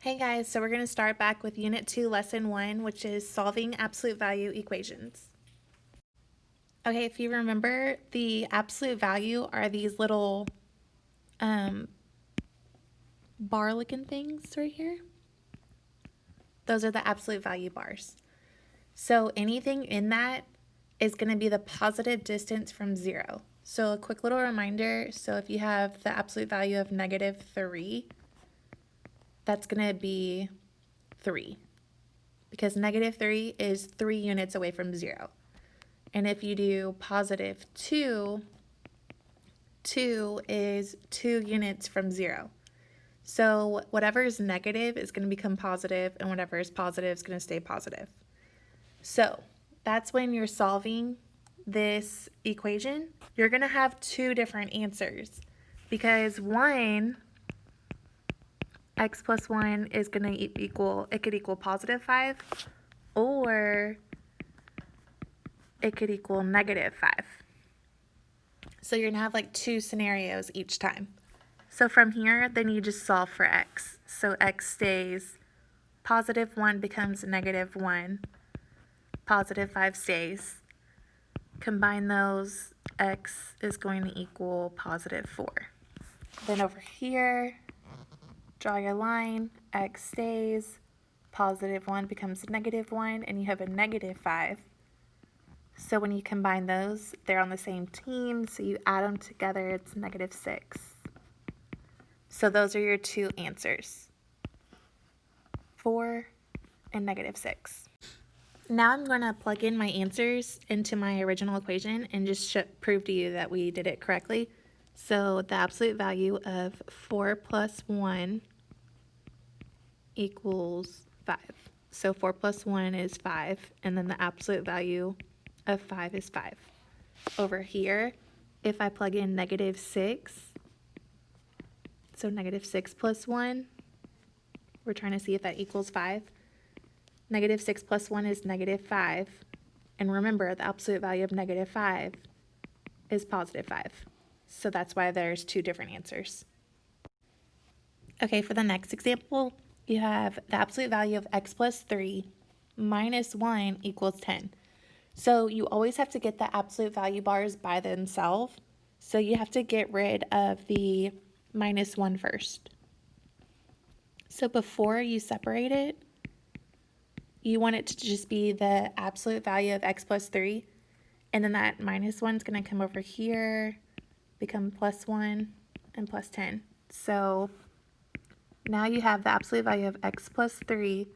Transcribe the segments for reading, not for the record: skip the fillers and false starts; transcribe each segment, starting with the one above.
Hey guys, so we're going to start back with Unit 2, Lesson 1, which is solving absolute value equations. Okay, if you remember, the absolute value are these little bar-looking things right here. Those are the absolute value bars. So anything in that is going to be the positive distance from 0. So a quick little reminder, so if you have the absolute value of -3, that's going to be 3. Because -3 is 3 units away from 0. And if you do positive 2, 2 is 2 units from 0. So whatever is negative is going to become positive, and whatever is positive is going to stay positive. So that's when you're solving this equation. You're going to have two different answers because one, x plus 1 is going to equal, it could equal +5, or it could equal -5. So you're going to have like two scenarios each time. So from here, then you just solve for x. So x stays, +1 becomes -1, +5 stays. Combine those, x is going to equal +4. Then over here, draw your line, x stays, +1 becomes -1, and you have a -5. So when you combine those, they're on the same team, so you add them together, it's -6. So those are your two answers, 4 and -6. Now I'm going to plug in my answers into my original equation and just prove to you that we did it correctly. So the absolute value of 4 plus 1 equals 5. So 4 plus 1 is 5, and then the absolute value of 5 is 5. Over here, if I plug in -6, so -6 plus 1, we're trying to see if that equals 5. -6 plus 1 is -5. And remember, the absolute value of -5 is +5. So that's why there's two different answers. Okay, for the next example, you have the absolute value of x plus 3 minus 1 equals 10. So you always have to get the absolute value bars by themselves. So you have to get rid of the -1 first. So before you separate it, you want it to just be the absolute value of x plus 3, and then that -1 is going to come over here, become +1, and +10. So now you have the absolute value of x plus 3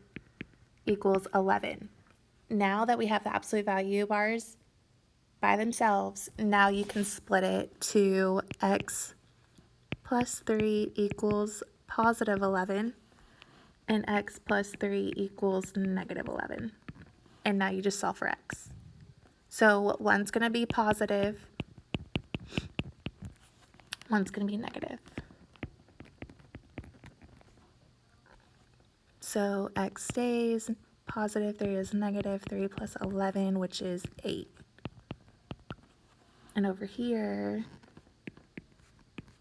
equals 11. Now that we have the absolute value bars by themselves, now you can split it to x plus 3 equals +11, and x plus 3 equals -11. And now you just solve for x. So one's going to be positive, one's going to be negative. So x stays, +3 is -3 plus 11, which is 8. And over here,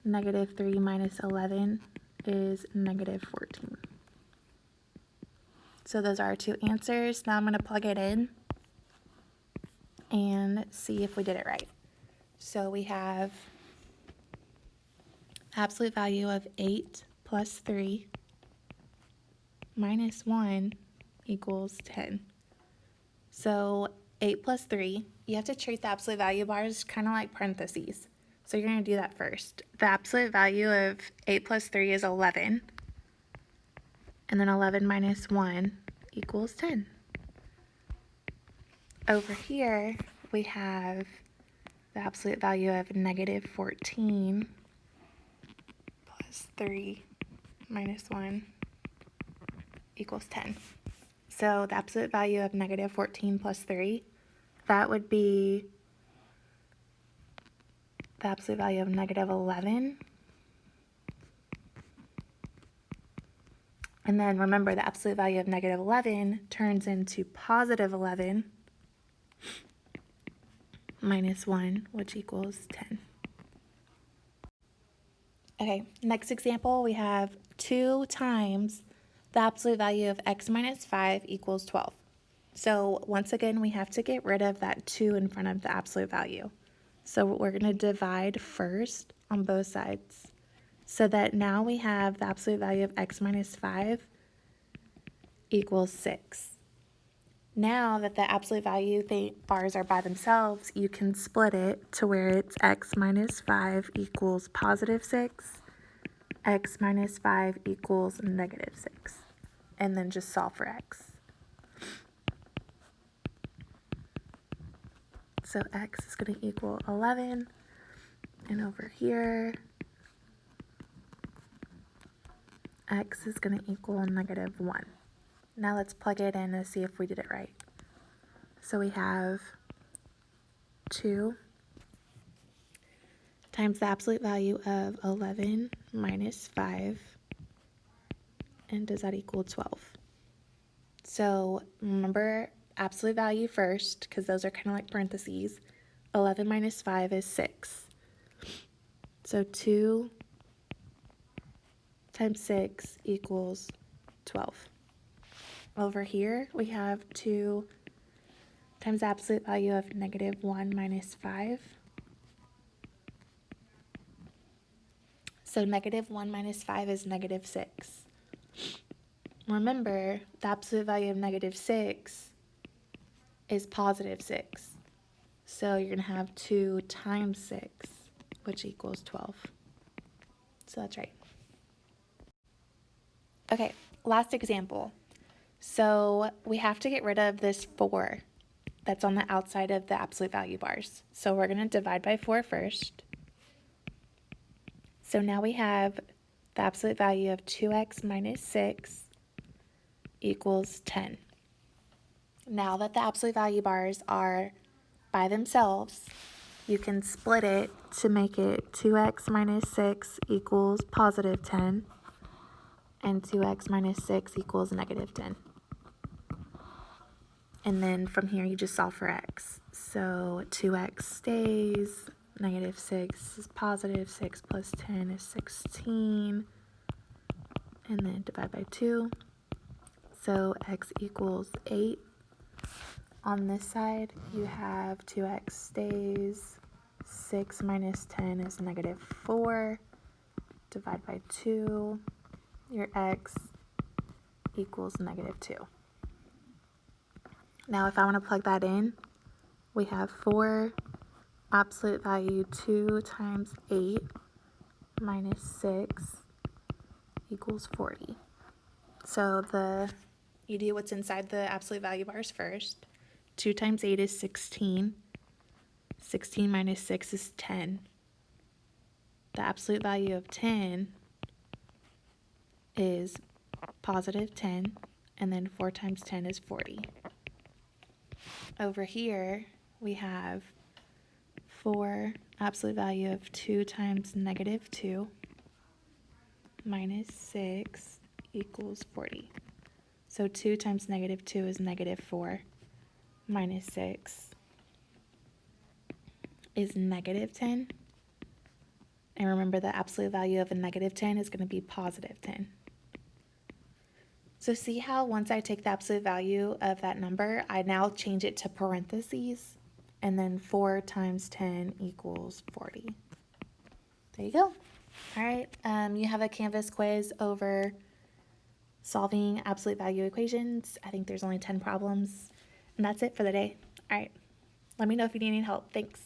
-3 minus 11 is -14. So those are our two answers. Now I'm going to plug it in and see if we did it right. So we have absolute value of 8 plus 3 minus 1 equals 10. So 8 plus 3, you have to treat the absolute value bars kind of like parentheses. So you're going to do that first. The absolute value of 8 plus 3 is 11. And then 11 minus 1 equals 10. Over here, we have the absolute value of -14 plus 3 minus 1 equals 10. So the absolute value of -14 plus 3, that would be the absolute value of -11. And then remember, the absolute value of -11 turns into +11 minus 1, which equals 10. Okay, next example, we have 2 times the absolute value of x minus 5 equals 12. So once again, we have to get rid of that 2 in front of the absolute value. So we're going to divide first on both sides, so that now we have the absolute value of x minus 5 equals 6. Now that the absolute value bars are by themselves, you can split it to where it's x minus 5 equals positive 6, x minus 5 equals negative 6, and then just solve for x. So x is going to equal 11, and over here, x is going to equal negative 1. Now let's plug it in and see if we did it right. So we have 2 times the absolute value of 11 minus 5, and does that equal 12? So remember absolute value first, because those are kind of like parentheses. 11 minus 5 is 6. So 2 times 6 equals 12. Over here, we have 2 times the absolute value of negative 1 minus 5. So negative 1 minus 5 is negative 6. Remember, the absolute value of negative 6 is positive 6. So you're going to have 2 times 6, which equals 12. So that's right. Okay, last example. So we have to get rid of this 4 that's on the outside of the absolute value bars. So we're going to divide by 4 first. So now we have the absolute value of 2x minus 6 equals 10. Now that the absolute value bars are by themselves, you can split it to make it 2x minus 6 equals positive 10, and 2x minus 6 equals negative 10. And then from here, you just solve for x. So 2x stays, negative 6 is positive, 6 plus 10 is 16, and then divide by 2. So x equals 8. On this side, you have 2x stays, 6 minus 10 is negative 4, divide by 2, your x equals negative 2. Now if I want to plug that in, we have 4 absolute value 2 times 8 minus 6 equals 40. So you do what's inside the absolute value bars first. 2 times 8 is 16. 16 minus 6 is 10. The absolute value of 10 is positive 10, and then 4 times 10 is 40. Over here, we have 4 absolute value of 2 times negative 2 minus 6 equals 40. So 2 times negative 2 is negative 4, minus 6 is negative 10. And remember, the absolute value of a negative 10 is going to be positive 10. So see how once I take the absolute value of that number, I now change it to parentheses, and then 4 times 10 equals 40. There you go. All right, you have a Canvas quiz over solving absolute value equations. I think there's only 10 problems, and that's it for the day. All right, let me know if you need any help. Thanks.